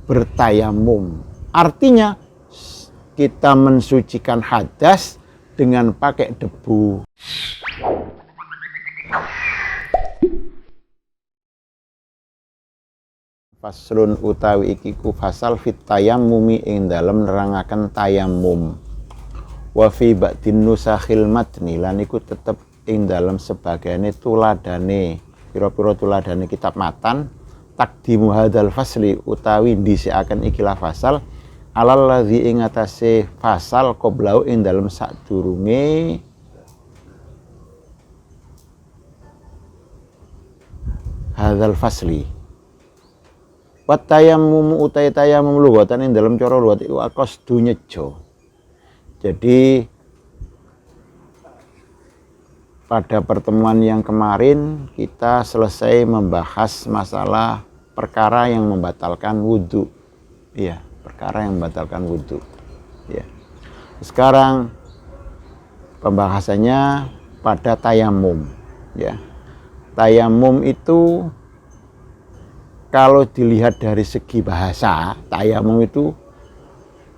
bertayamum. Artinya kita mensucikan hadas dengan pakai debu. Faslun utawi ikiku fasal fit tayammumi ing dalem nerangaken tayamum. Wa fi ba'din nusakhil matni lan iku tetep ing dalem sebagiane tuladane pira-pira tuladane kitab matan takdimu hadal fasli utawi dhisikaken ikilah fasal alal ladzi ing atase fasal qoblau ing dalem sadurunge hadal fasli. Wa tayammum utai tayammum lughatan ing dalem cara lugat iku aqsdu nyejo. Jadi pada pertemuan yang kemarin kita selesai membahas masalah perkara yang membatalkan wudhu. Iya, perkara yang membatalkan wudhu. Ya. Sekarang pembahasannya pada tayamum. Ya. Tayamum itu kalau dilihat dari segi bahasa, tayamum itu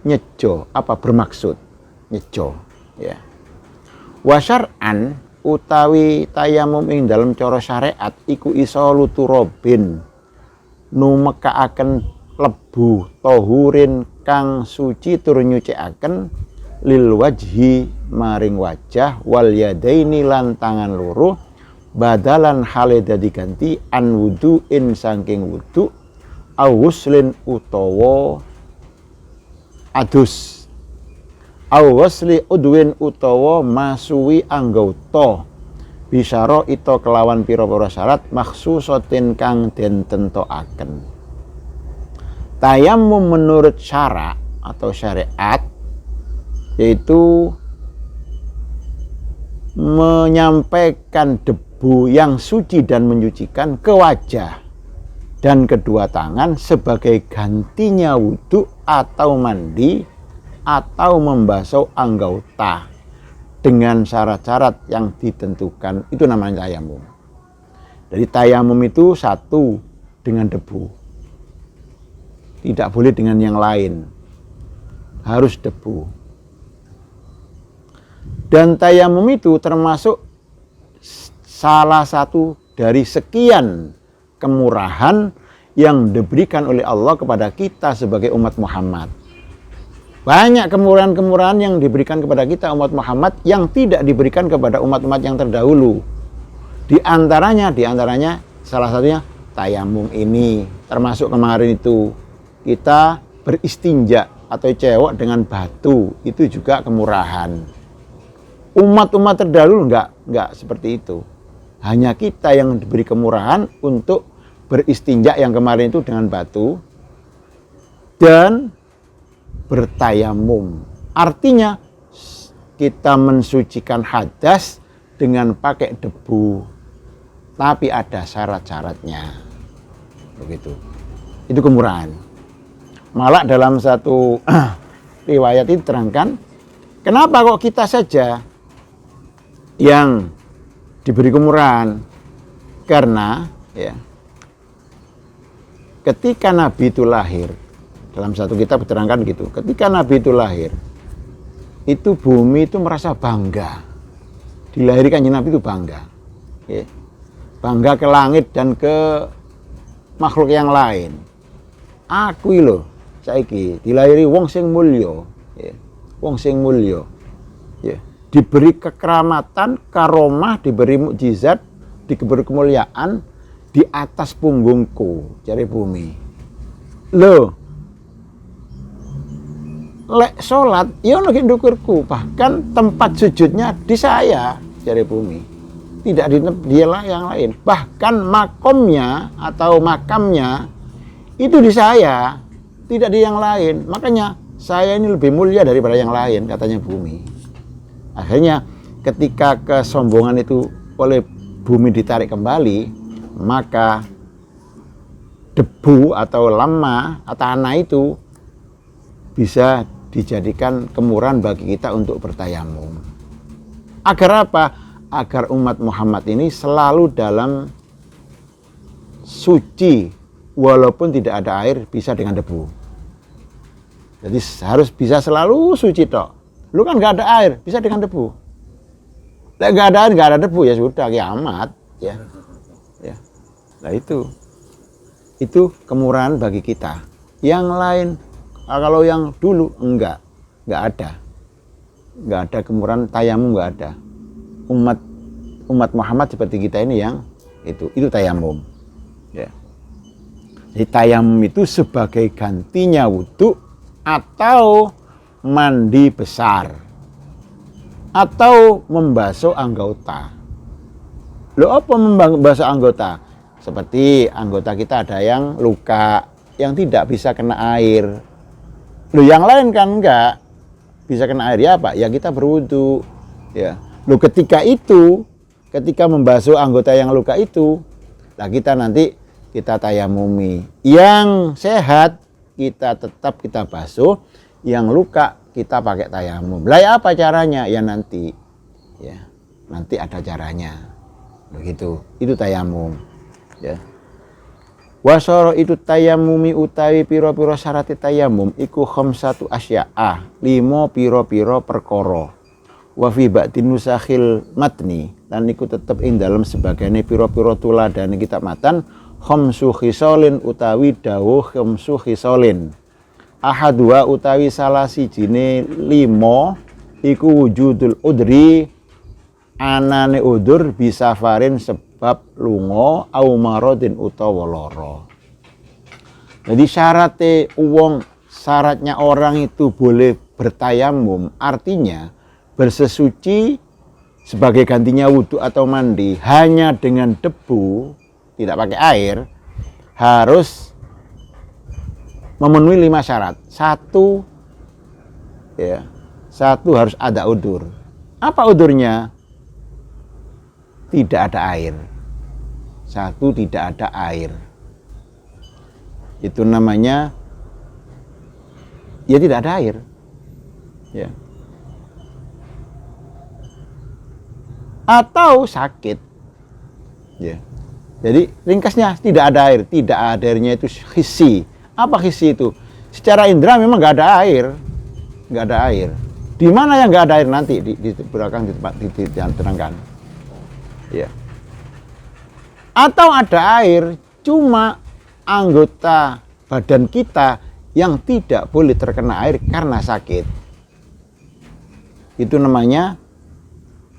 nyejo, apa bermaksud? Nyejo. Ya. Wa syar'an utawi tayamum ing dalam cara syariat iku iso turobin numekaaken lebu tohurin kang suci tur nyucikaken lil wajhi maring wajah wal yadaini lan tangan loro badalan hale dadi ganti an wuduin saking wudu awuslin utawa adus awasli udwin utawa masuwi anggota bisyara ito kelawan pira-pira syarat makhsusatin kang den tentokaken. Tayamum menurut syara atau syariat yaitu menyampaikan debu yang suci dan menyucikan ke wajah dan kedua tangan sebagai gantinya wudhu atau mandi atau membasuh anggota dengan syarat-syarat yang ditentukan, itu namanya tayamum. Jadi tayamum itu satu dengan debu, tidak boleh dengan yang lain, harus debu. Dan tayamum itu termasuk salah satu dari sekian kemurahan yang diberikan oleh Allah kepada kita sebagai umat Muhammad. Banyak kemurahan-kemurahan yang diberikan kepada kita umat Muhammad yang tidak diberikan kepada umat-umat yang terdahulu. Di antaranya salah satunya tayamum ini. Termasuk kemarin itu kita beristinja atau cewek dengan batu, itu juga kemurahan. Umat-umat terdahulu enggak seperti itu. Hanya kita yang diberi kemurahan untuk beristinja yang kemarin itu dengan batu dan bertayamum. Artinya kita mensucikan hadas dengan pakai debu. Tapi ada syarat-syaratnya. Begitu. Itu kemurahan. Malah dalam satu riwayat itu terangkan, kenapa kok kita saja yang diberi kemurahan? Karena ya, ketika Nabi itu lahir, dalam satu kitab diterangkan gitu, ketika Nabi itu lahir, itu bumi itu merasa bangga. Dilahirkan Nabi itu bangga. Ya. Bangga ke langit dan ke makhluk yang lain. Aku loh, saiki dilahiri wong sing mulya, ya. Wong sing mulya. Ya. Diberi kekeramatan, karomah, diberi mukjizat, diberi kemuliaan di atas punggungku, jari bumi. Loh, lek sholat, ya ono ndukurku, bahkan tempat sujudnya di saya, jari bumi, tidak di dia yang lain, bahkan makomnya atau makamnya itu di saya, tidak di yang lain. Makanya saya ini lebih mulia daripada yang lain, katanya bumi. Akhirnya ketika kesombongan itu oleh bumi ditarik kembali, maka debu atau lama atau tanah itu bisa dijadikan kemurahan bagi kita untuk bertayamum. Agar apa? Agar umat Muhammad ini selalu dalam suci walaupun tidak ada air bisa dengan debu. Jadi harus bisa selalu suci tok. Lu kan nggak ada air, bisa dengan debu. Lah nggak ada air, nggak ada debu, ya sudah kiamat, ya. Ya. Nah itu kemurahan bagi kita. Yang lain, kalau yang dulu nggak ada kemurahan tayamum, nggak ada. Umat Muhammad seperti kita ini yang itu tayamum. Ya. Jadi tayamum itu sebagai gantinya wudhu atau mandi besar atau membasuh anggota. Loh, apa membasuh anggota? Seperti anggota kita ada yang luka, yang tidak bisa kena air. Loh, yang lain kan enggak bisa kena air, ya apa? Ya kita berwudu. Ya. Loh, ketika membasuh anggota yang luka itu, lah kita tayamumi. Yang sehat kita basuh, yang luka kita pakai tayamum. Lah ya apa caranya? Ya nanti ada caranya. Begitu. Itu tayamum. Ya. Wasoro itu tayamumi utawi piro-piro syarati tayamum iku khamsatu asya'a, 5 piro-piro perkara. Wa fi ba'din nusakhil matni, lan iku tetep ing dalem sebagane piro-piro tuladane kitab matan khamsu khisalin utawi dawuh khamsu khisalin. Ahadua utawi salah sijine 5 iku wujudul udri, anane udur bisa farin sebab lunga au maradin utawa lara. Jadi syaratnya orang itu boleh bertayamum, artinya bersesuci sebagai gantinya wudhu atau mandi hanya dengan debu, tidak pakai air, harus memenuhi 5 syarat. Satu harus ada udur. Apa udurnya? Tidak ada air. Satu, tidak ada air. Itu namanya ya tidak ada air. Ya. Atau sakit. Ya. Jadi ringkasnya tidak ada air. Tidak ada airnya itu hissi. Apa hissi itu? Secara indera memang nggak ada air. Nggak ada air. Di mana yang nggak ada air nanti di belakang diterangkan. Ya. Atau ada air, cuma anggota badan kita yang tidak boleh terkena air karena sakit. Itu namanya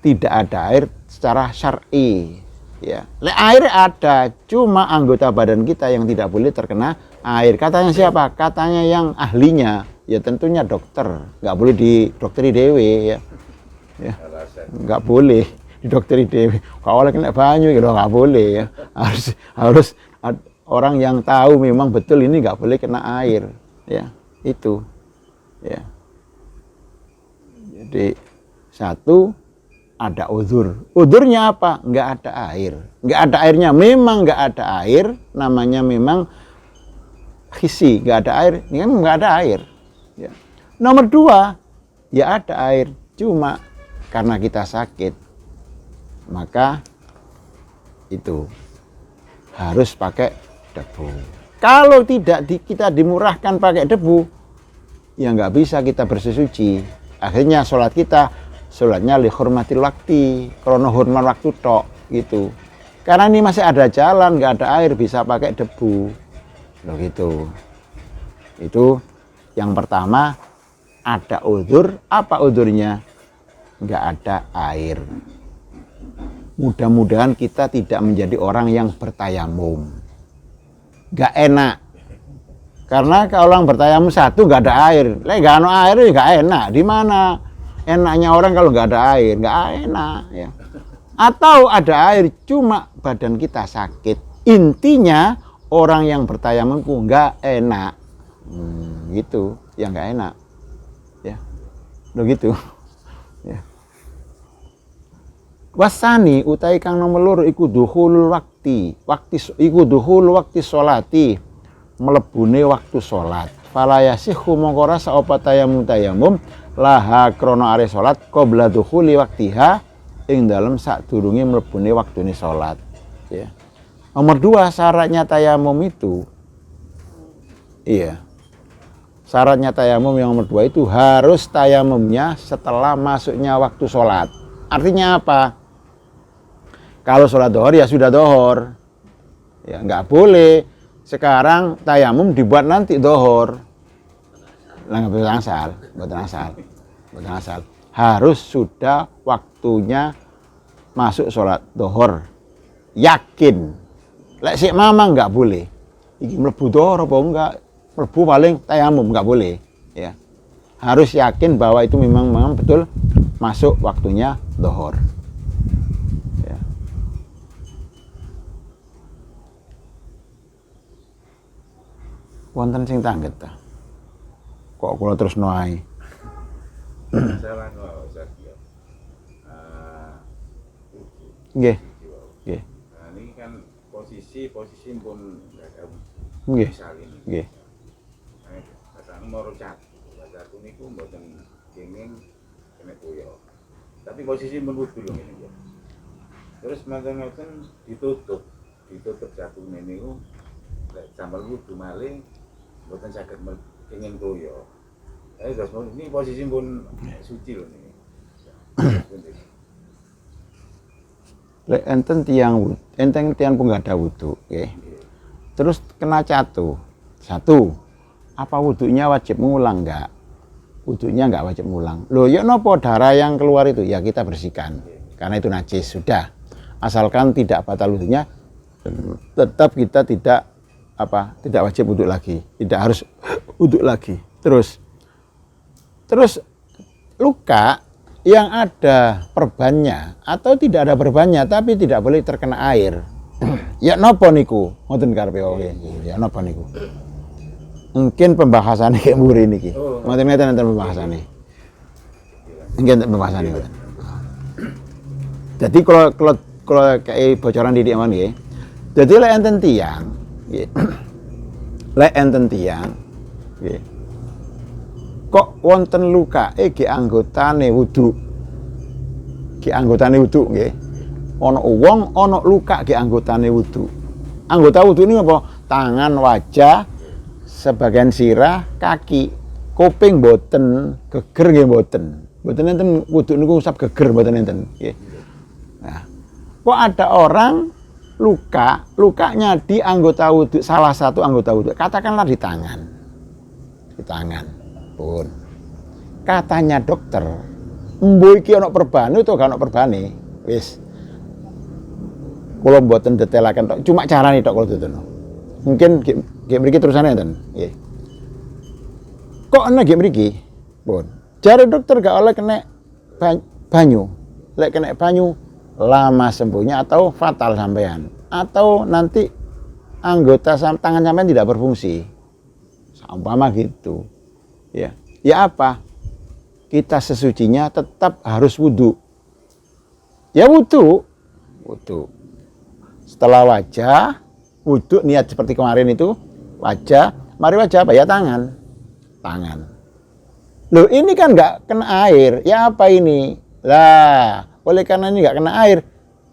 tidak ada air secara syar'i. Ya. Air ada, cuma anggota badan kita yang tidak boleh terkena air. Katanya siapa? Katanya yang ahlinya. Ya tentunya dokter. Nggak boleh didokteri dewe. Ya. Ya. Nggak boleh didokteri dewe. Kalau oleh kena banyu gitu nggak boleh ya. Harus orang yang tahu memang betul ini nggak boleh kena air. Ya, itu. Ya. Jadi satu, ada uzur. Uzurnya apa? Nggak ada air. Nggak ada airnya. Memang nggak ada air. Namanya memang khisi. Nggak ada air. Ini kan nggak ada air. Ya. Nomor 2, ya ada air. Cuma karena kita sakit, maka itu harus pakai debu. Kalau tidak kita dimurahkan pakai debu, ya nggak bisa kita bersesuci. Akhirnya sholatnya li hurmatil wakti, krono hormat waktu tok gitu. Karena ini masih ada jalan, nggak ada air, bisa pakai debu. Loh gitu. Itu yang pertama, ada uzur. Apa uzurnya? Nggak ada air. Mudah-mudahan kita tidak menjadi orang yang bertayamum. Nggak enak. Karena kalau orang bertayamum satu nggak ada air. Nggak ada air ya nggak enak. Di mana enaknya orang kalau nggak ada air? Nggak enak. Ya. Atau ada air cuma badan kita sakit. Intinya orang yang bertayamum nggak enak. Gitu. Ya nggak enak. Ya. Begitu. Ya. Wasani utai kang nomor loro iku duhul waktu sholati, melebune waktu sholat. Fala yasihu mongko rasa apa tayamum laha krono are sholat qabla duhuli waktiha ing dalem sadurunge mlebune waktune sholat. Ya. Nomor 2 syaratnya tayamum itu Iya. Syaratnya tayamum yang nomor 2 itu harus tayamumnya setelah masuknya waktu sholat. Artinya apa? Kalau sholat dohor ya sudah dohor. Ya nggak boleh sekarang tayamum dibuat nanti dohor. Lah nggak boleh asal, buatan asal. Harus sudah waktunya masuk sholat dohor. Yakin. Lek sik mamang nggak boleh. Iki mlebu dohor apa enggak? Mlebu paling tayamum nggak boleh. Ya. Harus yakin bahwa itu memang betul masuk waktunya dohor. Ya. Wonten sing tangget ta? Kok kula terus noai? Masalah kok Ustaz ya. Nggih. Nggih. Nah, ini kan posisi pun enggak ada. Nggih. Misal ini. Nggih. Katanya mau catu niku mboten kenging kena kuyo. Tapi posisi pun wudu lho ngene ya. Terus mangken ditutup catu niku lek sambal wudu malih mboten saged kenging kuyo. Terus ini posisi pun suci loh ini. Lek enten tiang pun nggak ada wudhu, okay. Terus kena catu. Satu, apa wudhunya wajib mengulang nggak? Wudhunya nggak wajib mengulang. Loh, ya nopo darah yang keluar itu ya kita bersihkan, karena itu najis sudah. Asalkan tidak batal wudhunya, tetap kita tidak wajib wudhu lagi, tidak harus wudhu lagi. Terus luka yang ada perbannya atau tidak ada perbannya tapi tidak boleh terkena air. Ya napa niku? Ngoten karepe wae. Ya napa niku? Mungkin pembahasannya kayak mburi niki. Ngoten-ngoten enten pembahasannya. Mungkin pembahasannya ngoten. Jadi kalau kayak bocoran didik aman nggih. Jadi lek enten tiyang nggih. Lek enten tiyang nggih. Kok wonten luka ge anggotane wudu. Ge anggotane wudu nggih. Ana wong ana luka ge anggotane wudu. Anggota wudu ini apa? Tangan, wajah, sebagian sirah, kaki, kuping boten, geger nggih boten. Boten enten wudu niku usap geger boten enten nggih. Nah, kok ada orang lukanya di anggota wudu, salah satu anggota wudu, katakanlah di tangan. Di tangan. Pun katanya dokter mbo iki ana perbane utawa gak ana perbane wis kula mboten detailaken tok cuma carane tok kula tuturno mungkin nggih mriki terusane enten nggih kok ana nggih mriki pun jare dokter gak oleh kena banyu lek kena banyu lama sembuhnya atau fatal sampean atau nanti anggota tangan sampean tidak berfungsi seumpama gitu. Ya apa? Kita sesucinya tetap harus wudu. Ya wudu. Setelah wajah, wudu niat seperti kemarin itu, wajah, mari wajah apa? Ya tangan. Loh ini kan nggak kena air, ya apa ini? Lah, oleh karena ini nggak kena air,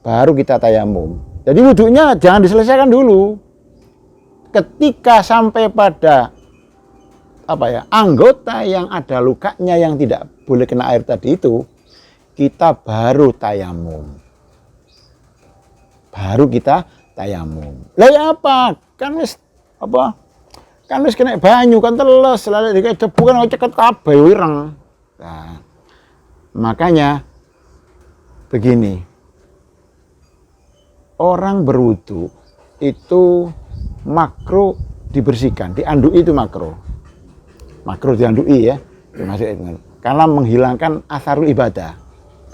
baru kita tayamum. Jadi wudunya jangan diselesaikan dulu. Ketika sampai pada anggota yang ada lukanya yang tidak boleh kena air tadi itu, kita baru tayamum. Lah ya apa? Kan wis kena banyu kan teles, lalu dikek debu kan ceket kabeh ireng. Nah, makanya begini. Orang berwudu itu makro dibersihkan, diandui itu makro diandui ya, karena menghilangkan asarul ibadah.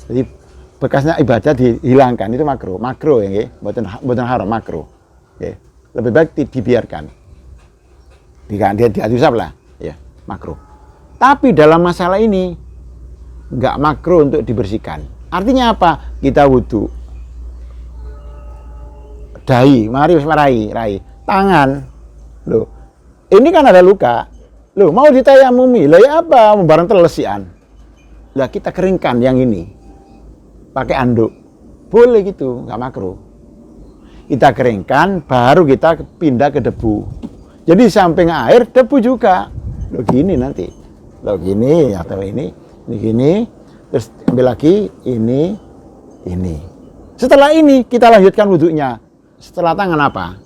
Jadi bekasnya ibadah dihilangkan itu makro ya, bukan haram makro. Ya. Lebih baik dibiarkan, diadusap lah, ya makro. Tapi dalam masalah ini nggak makro untuk dibersihkan. Artinya apa? Kita wudu, rai tangan, loh. Ini kan ada luka. Loh, mau ditayamumi, lah ya apa? Barang telesian. Lah kita keringkan yang ini. Pakai anduk. Boleh gitu, nggak makruh. Kita keringkan, baru kita pindah ke debu. Jadi samping air debu juga. Lo gini nanti. Lo gini atau ini gini. Terus ambil lagi ini. Setelah ini kita lanjutkan wudhunya. Setelah tangan apa?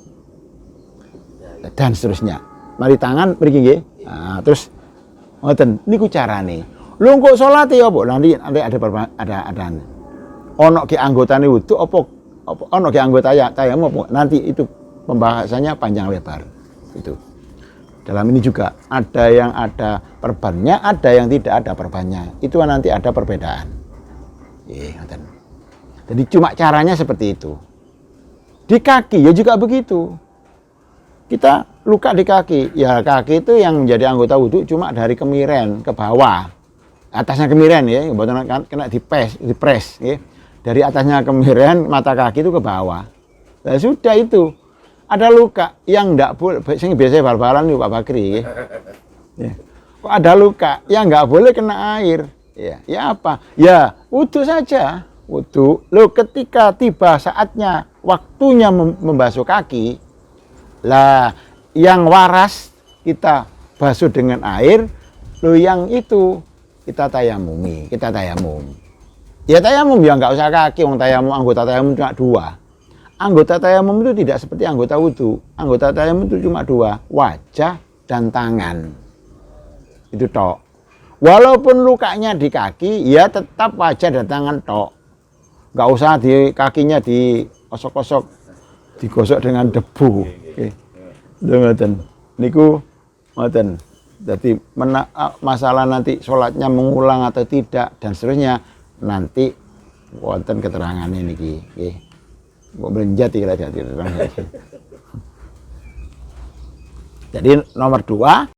Dan seterusnya. Mari tangan pergi nggih. Nah, terus ngoten niku carane. Lho kok salat ya apa? Nanti ada ono ke anggotane wudhu apa ono ke anggota tayamum apa? Nanti itu pembahasannya panjang lebar. Itu. Dalam ini juga ada yang ada perbannya, ada yang tidak ada perbannya. Itu nanti ada perbedaan. Ngoten. Jadi cuma caranya seperti itu. Di kaki ya juga begitu. Kita luka di kaki, ya kaki itu yang menjadi anggota wudhu cuma dari kemiren ke bawah. Atasnya kemiren ya, kena dipres ya. Dari atasnya kemiren, mata kaki itu ke bawah. Nah, sudah itu. Ada luka yang enggak boleh, sing biasa bal-balan nih Pak Bakri ya. Ya. Kok ada luka yang enggak boleh kena air? Ya apa? Ya wudhu saja. Wudhu. Loh ketika tiba saatnya waktunya membasuh kaki, lah yang waras kita basuh dengan air, lo yang itu kita tayamum. Ya tayamum ya nggak usah kaki, wong tayamum anggota tayamum cuma 2. Anggota tayamum itu tidak seperti anggota wudhu. Anggota tayamum itu cuma 2, wajah dan tangan. Itu tok. Walaupun lukanya di kaki, ya tetap wajah dan tangan tok. Nggak usah di kakinya digosok-gosok, digosok dengan debu. Ngoten. Niku ngoten. Jadi masalah nanti sholatnya mengulang atau tidak dan seterusnya nanti wonten keterangannya niki. Nggih. Kok belenjat iki lha. Jadi nomor 2